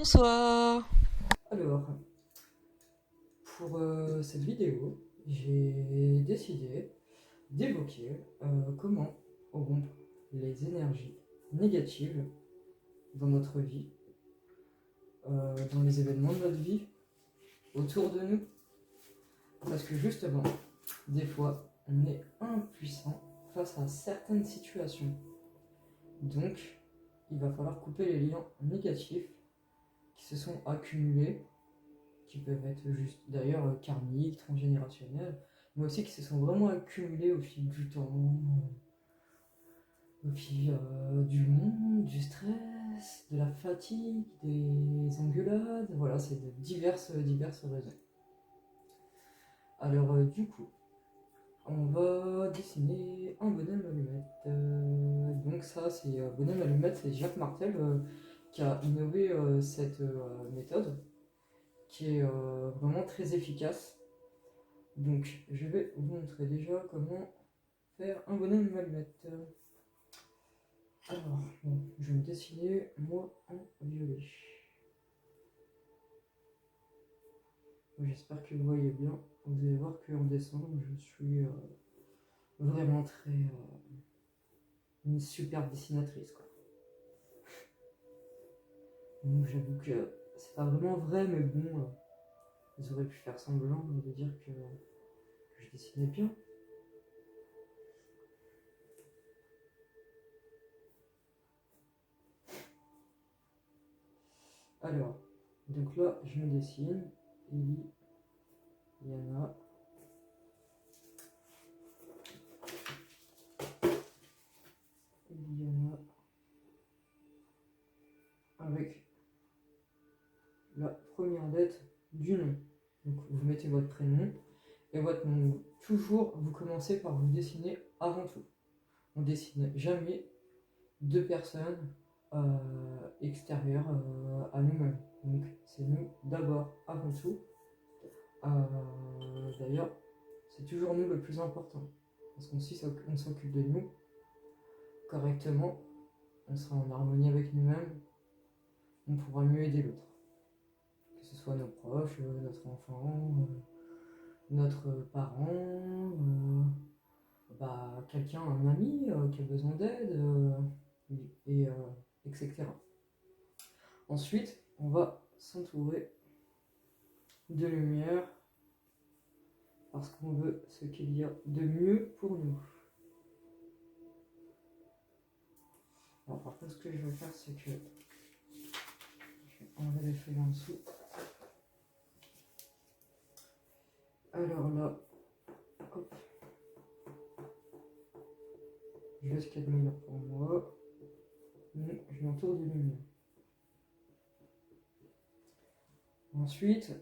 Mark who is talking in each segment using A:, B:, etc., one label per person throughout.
A: bonsoir.
B: Alors, pour cette vidéo, j'ai décidé d'évoquer comment rompre les énergies négatives dans notre vie, dans les événements de notre vie, autour de nous. Parce que justement, des fois, on est impuissant face à certaines situations. Donc, il va falloir couper les liens négatifs qui se sont accumulés, qui peuvent être juste d'ailleurs karmiques, transgénérationnels, mais aussi qui se sont vraiment accumulés au fil du temps, au fil du monde, du stress, de la fatigue, des engueulades, voilà, c'est de diverses raisons. Alors du coup, on va dessiner un bonhomme allumette. Donc ça, c'est bonhomme allumette, c'est Jacques Martel qui a innové cette méthode, qui est vraiment très efficace. Donc, je vais vous montrer déjà comment faire un bonhomme allumette. Alors, bon, je vais me dessiner moi en violet. J'espère que vous voyez bien. Vous allez voir qu'en dessin, je suis vraiment une super dessinatrice, quoi. Donc, j'avoue que c'est pas vraiment vrai, mais bon, vous aurez pu faire semblant de dire que je dessinais bien. Alors, donc là, je me dessine. Il y en a. Il y en a avec la première lettre du nom. Donc, vous mettez votre prénom et votre nom. Toujours, vous commencez par vous dessiner avant tout. On dessine jamais deux personnes extérieures à nous-mêmes. Donc, c'est nous d'abord, avant tout. D'ailleurs, c'est toujours nous le plus important. Parce qu'on s'occupe de nous correctement, on sera en harmonie avec nous-mêmes, on pourra mieux aider l'autre. Que ce soit nos proches, notre enfant, notre parent, quelqu'un, un ami qui a besoin d'aide, et, etc. Ensuite, on va s'entourer de lumière parce qu'on veut ce qu'il y a de mieux pour nous. Alors par contre, ce que je vais faire, c'est que je vais enlever les feuilles en dessous. Alors là, hop, je vais ce qu'il y a de meilleur pour moi. Je m'entoure de lumière. Ensuite,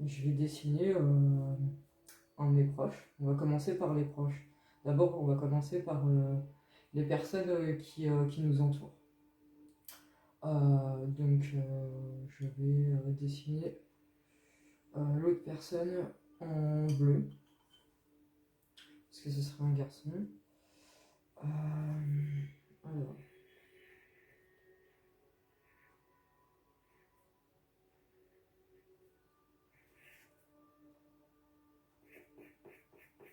B: je vais dessiner un de mes proches. On va commencer par les proches. D'abord, on va commencer par les personnes qui nous entourent. Donc, je vais dessiner l'autre personne en bleu, parce que ce sera un garçon. Alors.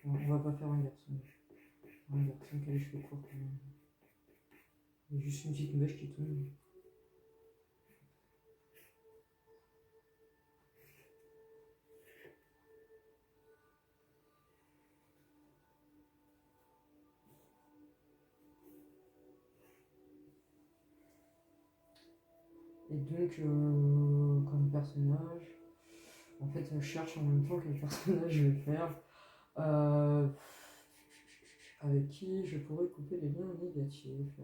B: On va pas faire un garçon. Un garçon qui a les cheveux courts quand même. Il y a juste une petite mèche qui tombe. Et donc, comme personnage, en fait, je cherche en même temps quel personnage je vais faire. Avec qui je pourrais couper les liens négatifs.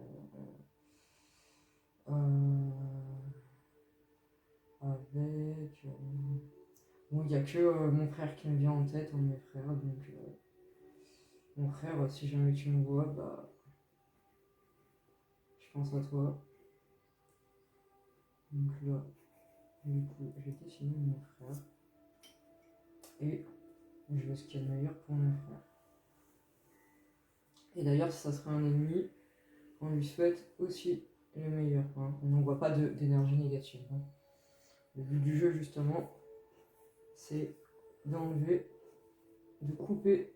B: Avec. Bon, il n'y a que mon frère qui me vient en tête, un de mes frères. Donc, mon frère, si jamais tu me vois, je pense à toi. Donc là, du coup, j'ai dessiné mon frère. Et je vais ce qu'il y a de meilleur pour mon frère. Et d'ailleurs, si ça serait un ennemi, on lui souhaite aussi le meilleur. Hein. On n'envoie pas d'énergie négative. Hein. Le but du jeu, justement, c'est d'enlever, de couper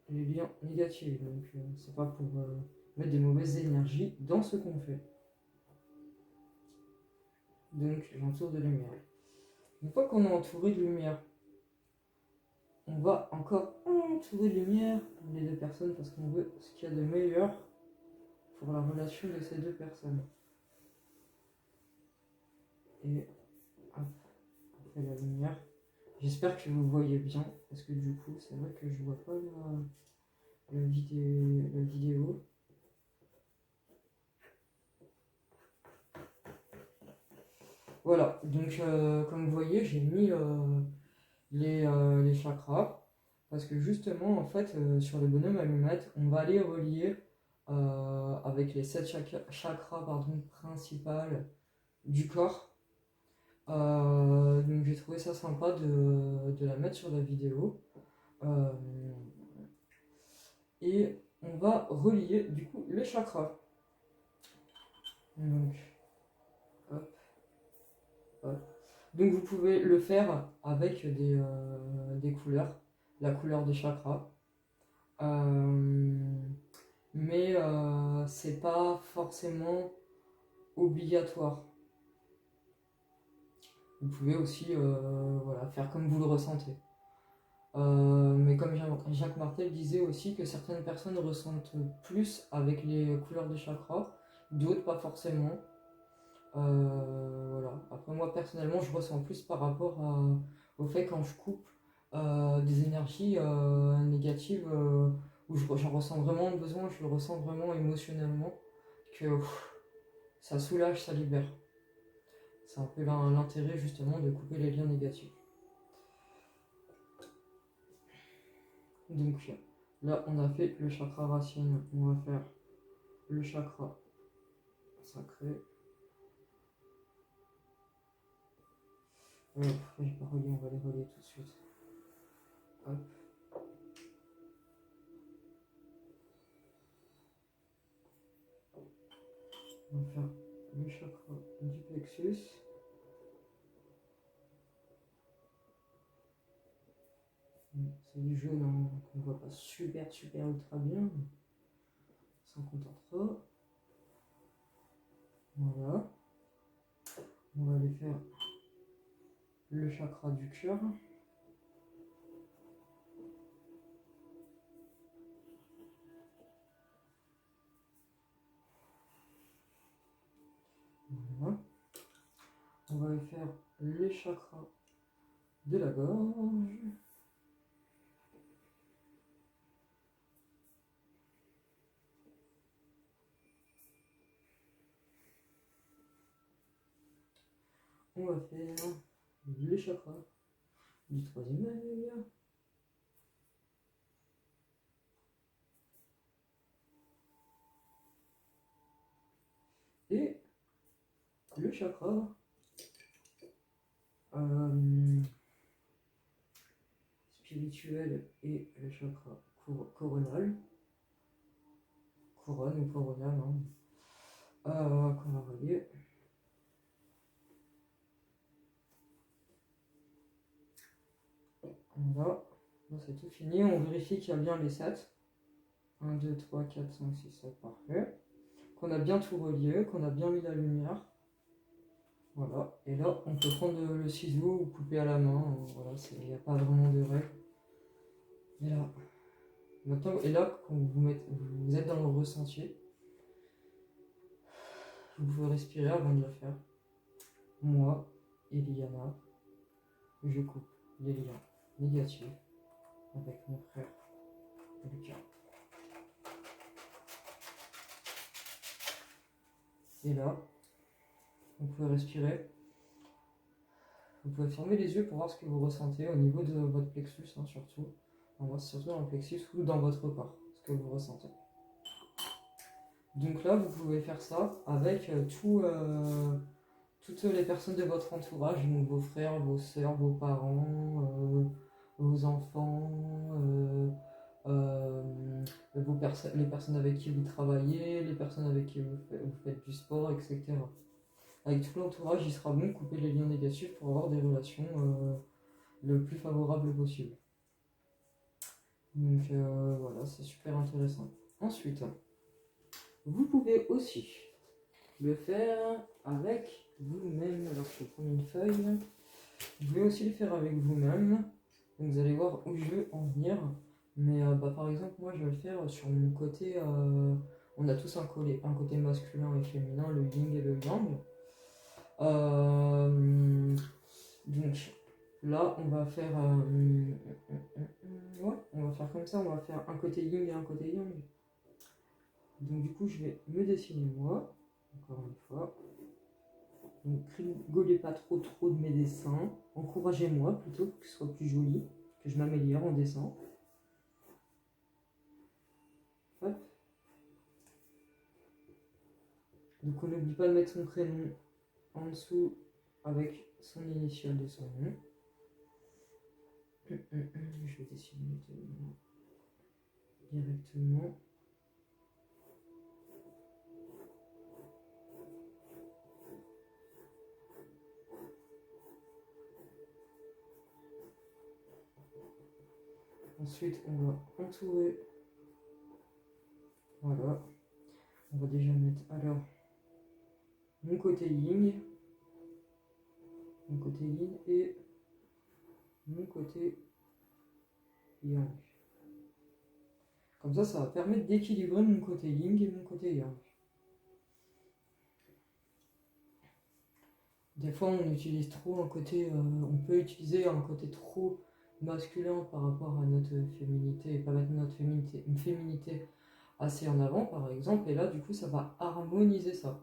B: les liens négatifs. Donc, c'est pas pour mettre des mauvaises énergies dans ce qu'on fait. Donc, j'entoure de lumière. Une fois qu'on est entouré de lumière, on va encore entourer de lumière les deux personnes parce qu'on veut ce qu'il y a de meilleur pour la relation de ces deux personnes. Et hop, on fait la lumière. J'espère que vous voyez bien parce que du coup, c'est vrai que je vois pas la vidéo. Voilà, donc comme vous voyez, j'ai mis les chakras parce que justement, en fait, sur le bonhomme allumette, on va les relier avec les 7 chakras principales du corps. Donc j'ai trouvé ça sympa de la mettre sur la vidéo. Et on va relier du coup les chakras. Donc, hop, hop. Donc vous pouvez le faire avec des couleurs, la couleur des chakras. Mais c'est pas forcément obligatoire. Vous pouvez aussi voilà, faire comme vous le ressentez. Mais comme Jacques Martel disait aussi que certaines personnes ressentent plus avec les couleurs des chakras, d'autres pas forcément. Voilà. Après moi personnellement je ressens plus par rapport au fait quand je coupe des énergies négatives où j'en ressens vraiment besoin, je le ressens vraiment émotionnellement, que ça soulage, ça libère. C'est un peu l'intérêt justement de couper les liens négatifs. Donc là on a fait le chakra racine, on va faire le chakra sacré. J'ai pas relié, on va les relier tout de suite. Hop. On va faire le chakra du plexus. C'est du jaune hein, qu'on voit pas super ultra bien. On s'en contentera. Voilà. On va aller faire le chakra du cœur. Voilà. On va aller faire les chakras de la gorge. On va faire les chakras du troisième œil. Et le chakra spirituel et le chakra coronal. Couronne ou coronal, hein. Qu'on va relier. Voilà. Là, c'est tout fini. On vérifie qu'il y a bien les 7. 1, 2, 3, 4, 5, 6, 7, parfait. Qu'on a bien tout relié, qu'on a bien mis la lumière. Voilà. Et là, on peut prendre le ciseau ou couper à la main. Voilà, il n'y a pas vraiment de règle. Et là, maintenant, quand vous êtes dans le ressenti, vous pouvez respirer avant de le faire. Moi, Eliana, je coupe les liens négatifs avec mon frère Lucas. Et là, vous pouvez respirer. Vous pouvez fermer les yeux pour voir ce que vous ressentez au niveau de votre plexus, hein, surtout. Enfin, surtout dans le plexus ou dans votre corps, ce que vous ressentez. Donc là, vous pouvez faire ça avec toutes les personnes de votre entourage, donc vos frères, vos sœurs, vos parents, vos enfants, les personnes avec qui vous travaillez, les personnes avec qui vous faites du sport, etc. avec tout l'entourage, il sera bon de couper les liens négatifs pour avoir des relations le plus favorables possible. Donc voilà, c'est super intéressant. Ensuite, vous pouvez aussi le faire avec vous-même. Alors je vais prendre une feuille. Vous pouvez aussi le faire avec vous-même. Donc vous allez voir où je veux en venir. Mais par exemple, moi je vais le faire sur mon côté. On a tous un côté masculin et féminin, le yin et le yang. Donc là, on va faire. Ouais, on va faire comme ça. On va faire un côté yin et un côté yang. Donc du coup, je vais me dessiner moi. Encore une fois. Donc rigolez pas trop de mes dessins. Encouragez-moi plutôt pour que ce soit plus joli. Que je m'améliore en dessin. Hop. Donc on n'oublie pas de mettre son prénom en dessous avec son initiale de son nom. Je vais dessiner directement. Ensuite, on va entourer. Voilà. On va déjà mettre alors mon côté yin et mon côté yang. Comme ça va permettre d'équilibrer mon côté yin et mon côté yang. Des fois, on utilise trop un côté, on peut utiliser un côté trop masculin par rapport à notre féminité et pas mettre notre féminité assez en avant, par exemple. Et là, du coup, ça va harmoniser ça.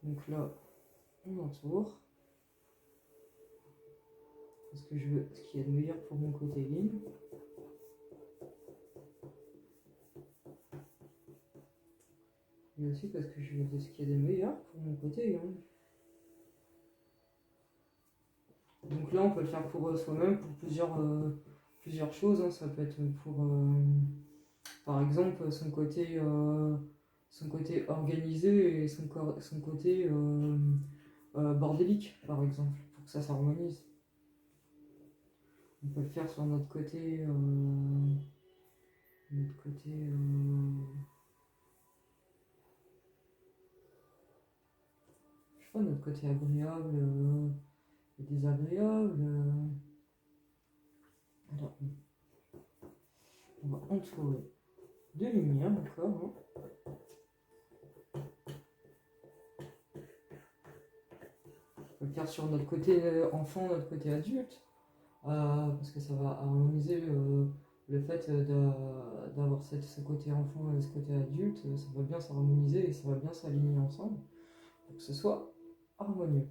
B: Donc là, on entoure. Parce que je veux ce qu'il y a de meilleur pour mon côté yin. Et aussi parce que je veux ce qu'il y a de meilleur pour mon côté yang. Donc là, on peut le faire pour soi-même, pour plusieurs choses. Hein. Ça peut être pour, par exemple, son côté organisé et son côté bordélique, par exemple, pour que ça s'harmonise. On peut le faire sur notre côté, je sais pas, notre côté agréable et désagréable. Alors, on va entourer de lumière encore. Hein. On peut le faire sur notre côté enfant, notre côté adulte, parce que ça va harmoniser le fait d'avoir ce côté enfant et ce côté adulte. Ça va bien s'harmoniser et ça va bien s'aligner ensemble pour que ce soit harmonieux.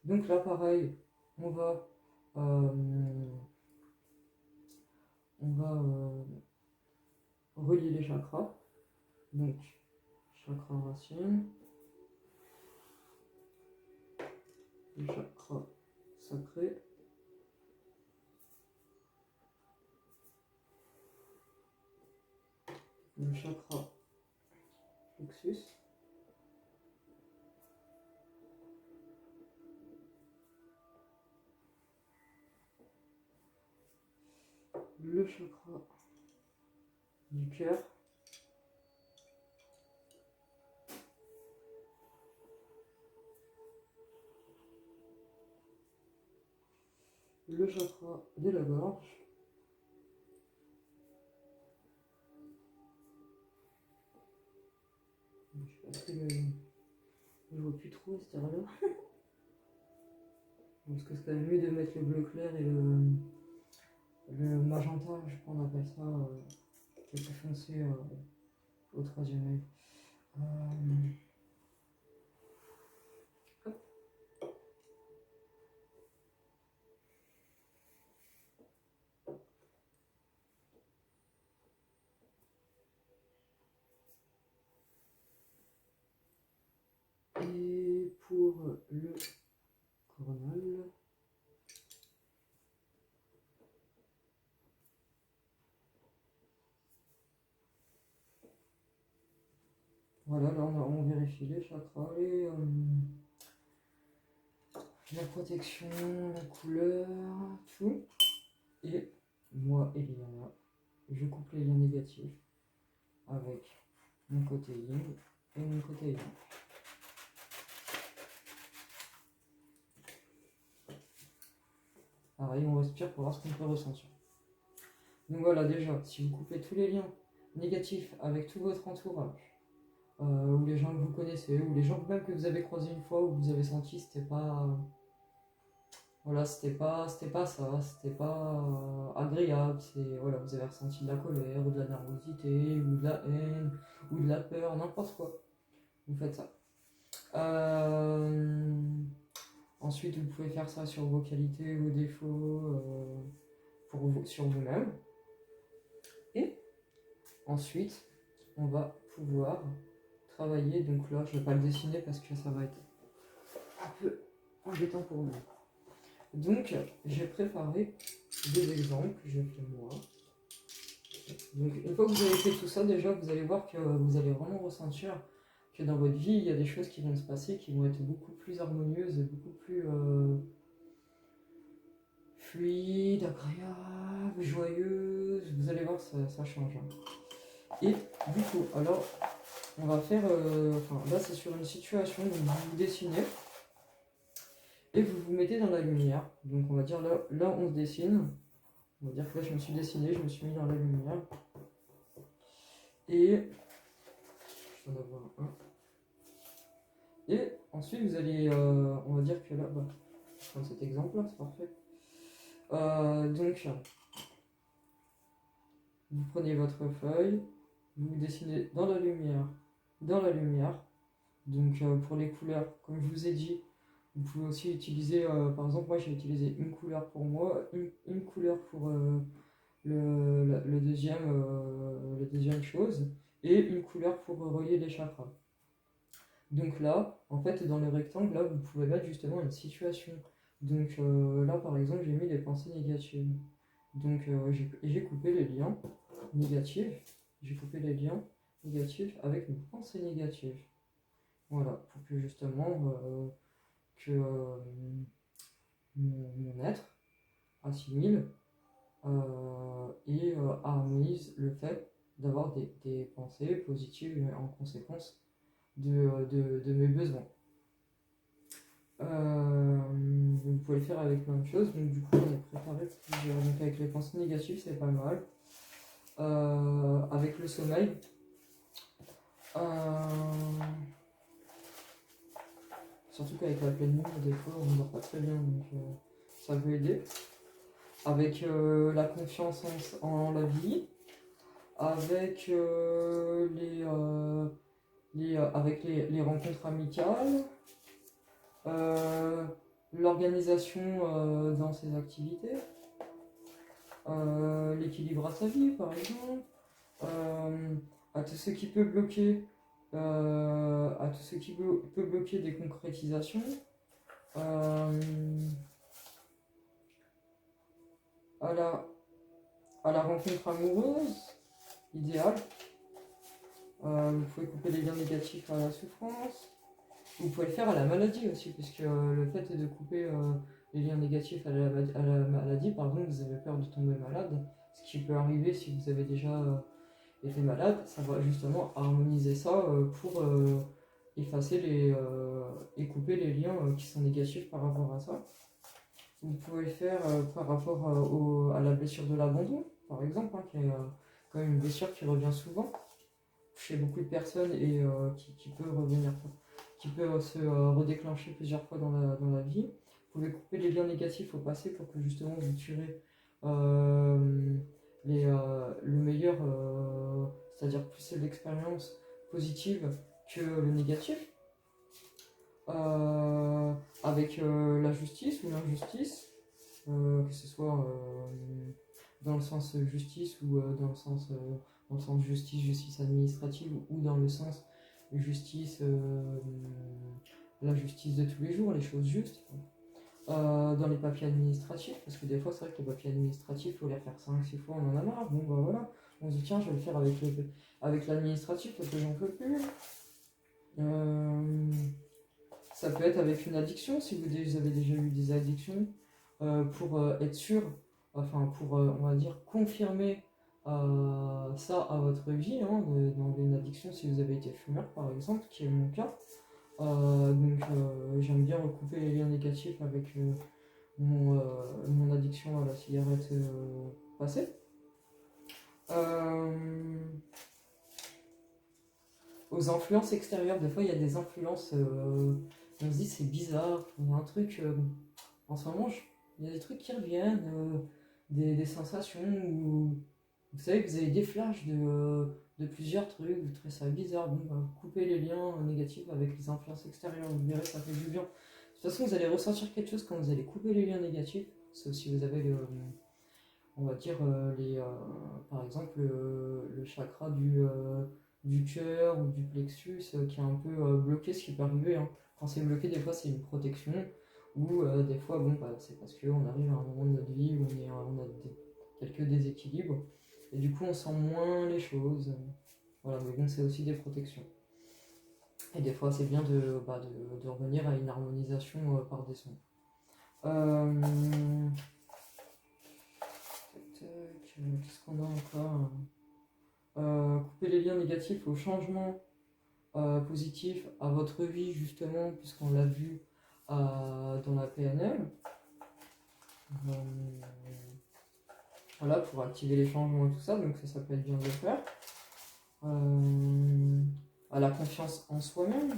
B: Donc là, pareil, on va relier les chakras. Donc, chakra racine, le chakra sacré, le chakra plexus, le chakra du cœur, le chakra de la gorge, je sais pas si je vois plus trop cette là. Parce que c'est quand même mieux de mettre le bleu clair et le magenta, je crois qu'on appelle ça, qui est plus foncé au troisième œil. Et pour le coronal, voilà, là on vérifie les chakras, la protection, la couleur, tout. Et moi, Eliana, je coupe les liens négatifs avec mon côté yin et mon côté yang. Pareil, on respire pour voir ce qu'on peut ressentir. Donc voilà, déjà, si vous coupez tous les liens négatifs avec tout votre entourage, ou les gens que vous connaissez, ou les gens même que vous avez croisés une fois, où vous avez senti c'était pas... Voilà, c'était pas ça, c'était pas agréable, voilà, vous avez ressenti de la colère, ou de la nervosité, ou de la haine, ou de la peur, n'importe quoi. Vous faites ça. Ensuite, vous pouvez faire ça sur vos qualités, vos défauts, sur vous-même. Et ensuite, on va pouvoir travailler. Donc là, je ne vais pas le dessiner parce que ça va être un peu embêtant pour vous. Donc, j'ai préparé des exemples que j'ai fait moi. Donc, une fois que vous avez fait tout ça, déjà, vous allez voir que vous allez vraiment ressentir que dans votre vie, il y a des choses qui vont se passer qui vont être beaucoup plus harmonieuses et beaucoup plus fluides, agréables, joyeuses. Vous allez voir, ça change. Et du coup, alors, on va faire... là, c'est sur une situation où vous dessinez et vous vous mettez dans la lumière. Donc, on va dire là on se dessine. On va dire que là, je me suis dessiné, je me suis mis dans la lumière. Et... je vais en avoir un. Et ensuite, vous allez... on va dire que là... je vais prendre cet exemple-là, c'est parfait. Donc, vous prenez votre feuille, vous dessinez dans la lumière. Donc, pour les couleurs, comme je vous ai dit, vous pouvez aussi utiliser, par exemple, moi j'ai utilisé une couleur pour moi, une couleur pour le deuxième chose, et une couleur pour relier les chakras. Donc là, en fait, dans le rectangle, là, vous pouvez mettre justement une situation. Donc là, par exemple, j'ai mis les pensées négatives. Donc j'ai coupé les liens négatifs. J'ai coupé les liens négatifs avec une pensée négative. Voilà, pour que justement mon être assimile et harmonise le fait d'avoir des pensées positives en conséquence de mes besoins. Vous pouvez le faire avec plein de choses, donc du coup on a préparé plusieurs. Donc avec les pensées négatives c'est pas mal. Avec le sommeil. Surtout qu'avec la pleine lune, des fois on ne dort pas très bien, donc ça peut aider. Avec la confiance en la vie, avec avec les rencontres amicales, l'organisation dans ses activités, l'équilibre à sa vie par exemple, à tout ce qui peut bloquer, peut bloquer des concrétisations, à la rencontre amoureuse idéale. Vous pouvez couper les liens négatifs à la souffrance. Vous pouvez le faire à la maladie aussi, puisque le fait de couper les liens négatifs à la maladie, par exemple, vous avez peur de tomber malade, ce qui peut arriver si vous avez déjà été malade, ça va justement harmoniser ça pour effacer et couper les liens qui sont négatifs par rapport à ça. Vous pouvez le faire par rapport à la blessure de l'abandon, par exemple, qui est quand même une blessure qui revient souvent chez beaucoup de personnes et qui peut revenir, qui peut se redéclencher plusieurs fois dans la vie. Vous pouvez couper les liens négatifs au passé pour que justement vous tirez le meilleur, c'est-à-dire plus l'expérience positive que le négatif. Avec la justice ou l'injustice, que ce soit dans le sens justice ou dans le sens justice administrative ou dans le sens justice, la justice de tous les jours, les choses justes. Dans les papiers administratifs, parce que des fois c'est vrai que les papiers administratifs, il faut les refaire 5-6 fois, on en a marre. Bon bah voilà, on se dit tiens, je vais le faire avec l'administratif parce que j'en peux plus. Euh, Ça peut être avec une addiction, si vous avez déjà eu des addictions, pour être sûr, enfin pour, on va dire, confirmer ça à votre vie, hein, d'enlever une addiction si vous avez été fumeur par exemple, qui est mon cas. J'aime bien recouper les liens négatifs avec mon addiction à la cigarette passée. Euh, Aux influences extérieures, des fois il y a des influences, on se dit c'est bizarre, il y a un truc, en ce moment il y a des trucs qui reviennent, des sensations où vous savez que vous avez des flashs de plusieurs trucs, vous trouvez ça bizarre, bon bah, coupez les liens négatifs avec les influences extérieures, vous verrez ça fait du bien. De toute façon vous allez ressentir quelque chose quand vous allez couper les liens négatifs, sauf si vous avez on va dire par exemple le chakra du cœur ou du plexus qui est un peu bloqué, ce qui peut arriver, hein. Quand c'est bloqué, des fois c'est une protection, ou des fois bon, bah, c'est parce qu'on arrive à un moment de notre vie où on a quelques déséquilibres, et du coup on sent moins les choses. Voilà, mais bon, c'est aussi des protections. Et des fois c'est bien de revenir à une harmonisation par des sons. Qu'est-ce qu'on a encore? Couper les liens négatifs au changement positif à votre vie, justement, puisqu'on l'a vu dans la PNL. Euh, voilà, pour activer les changements et tout ça, donc ça peut être bien de le faire. À la confiance en soi-même.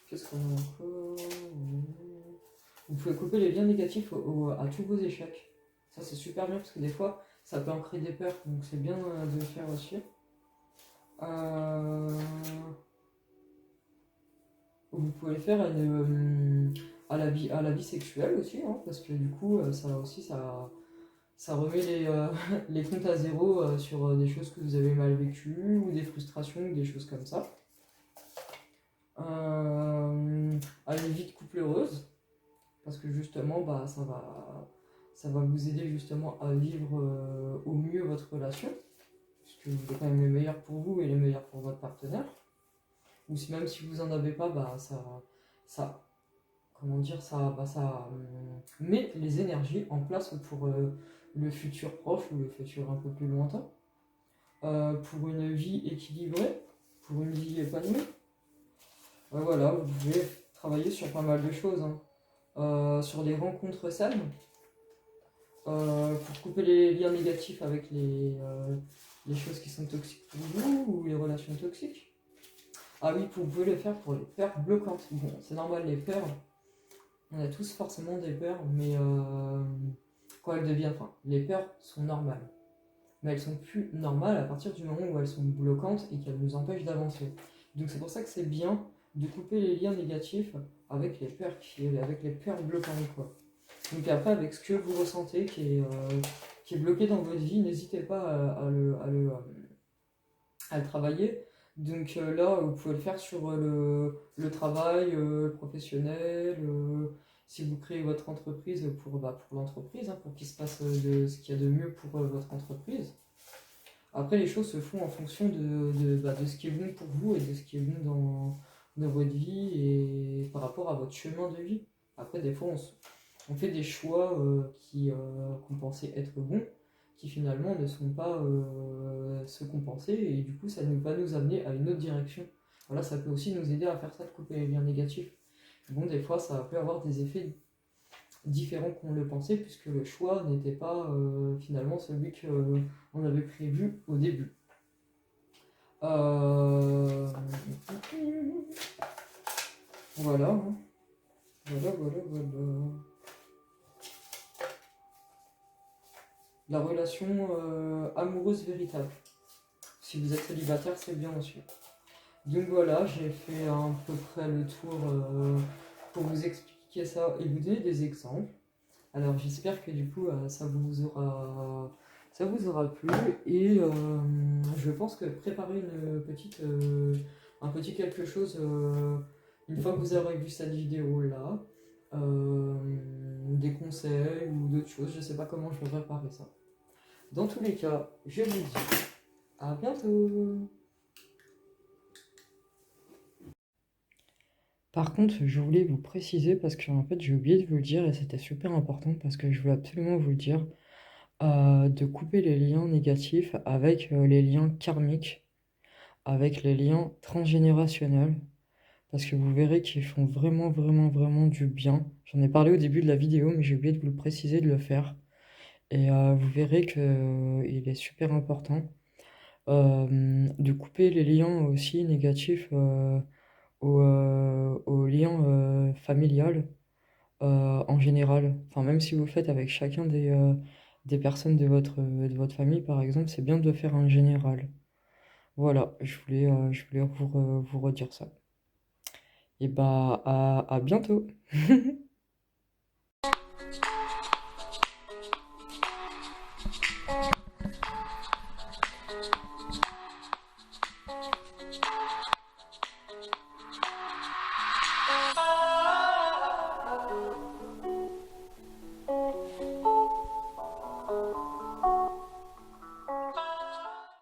B: Qu'est-ce qu'on a encore? Vous pouvez couper les liens négatifs à tous vos échecs. Ça, c'est super bien parce que des fois, ça peut en créer des peurs, donc c'est bien de le faire aussi. Vous pouvez le faire à la vie sexuelle aussi, hein, parce que du coup, ça remet les comptes à zéro sur des choses que vous avez mal vécues, ou des frustrations, ou des choses comme ça. À une vie de couple heureuse, parce que justement, bah, ça va vous aider justement à vivre au mieux votre relation, puisque vous êtes quand même le meilleur pour vous et le meilleur pour votre partenaire. Ou si, même si vous en avez pas, bah, ça comment dire, ça met les énergies en place pour le futur proche ou le futur un peu plus lointain, pour une vie équilibrée, pour une vie épanouie. Voilà, vous pouvez travailler sur pas mal de choses, hein. Sur les rencontres saines, pour couper les liens négatifs avec les choses qui sont toxiques pour vous, ou les relations toxiques. Ah oui, vous pouvez le faire pour les peurs bloquantes. Bon, c'est normal, les peurs, on a tous forcément des peurs, mais quand elles deviennent, enfin, les peurs sont normales. Mais elles sont plus normales à partir du moment où elles sont bloquantes et qu'elles nous empêchent d'avancer. Donc c'est pour ça que c'est bien de couper les liens négatifs avec les peurs, avec les peurs bloquantes, quoi. Donc après, avec ce que vous ressentez qui est bloqué dans votre vie, n'hésitez pas à le travailler. Donc là, vous pouvez le faire sur le travail professionnel, si vous créez votre entreprise pour l'entreprise, hein, pour qu'il se passe ce qu'il y a de mieux pour votre entreprise. Après, les choses se font en fonction de ce qui est bon pour vous et de ce qui est bon dans votre vie et par rapport à votre chemin de vie. Après, des fois, on fait des choix qu'on pensait être bons, qui finalement ne sont pas ce qu'on pensait, et du coup ça va nous amener à une autre direction. Voilà, ça peut aussi nous aider à faire ça, de couper les liens négatifs. Bon, des fois ça peut avoir des effets différents qu'on le pensait, puisque le choix n'était pas finalement celui qu'on avait prévu au début. Voilà, hein. Voilà. La relation amoureuse véritable. Si vous êtes célibataire, c'est bien aussi. Donc voilà, j'ai fait à peu près le tour pour vous expliquer ça et vous donner des exemples. Alors j'espère que du coup ça vous aura plu, et je pense que préparer un petit quelque chose une fois que vous aurez vu cette vidéo là, des conseils ou d'autres choses. Je sais pas comment je vais préparer ça. Dans tous les cas, je vous dis à bientôt. Par contre, je voulais vous préciser parce que en fait j'ai oublié de vous le dire et c'était super important parce que je voulais absolument vous le dire, de couper les liens négatifs avec les liens karmiques, avec les liens transgénérationnels, parce que vous verrez qu'ils font vraiment, vraiment, vraiment du bien. J'en ai parlé au début de la vidéo, mais j'ai oublié de vous le préciser de le faire. Et vous verrez que il est super important de couper les liens aussi négatifs aux liens familiales en général. Enfin, même si vous le faites avec chacun des personnes de votre famille, par exemple, c'est bien de le faire en général. Voilà, je voulais vous redire ça. Et bah, à bientôt!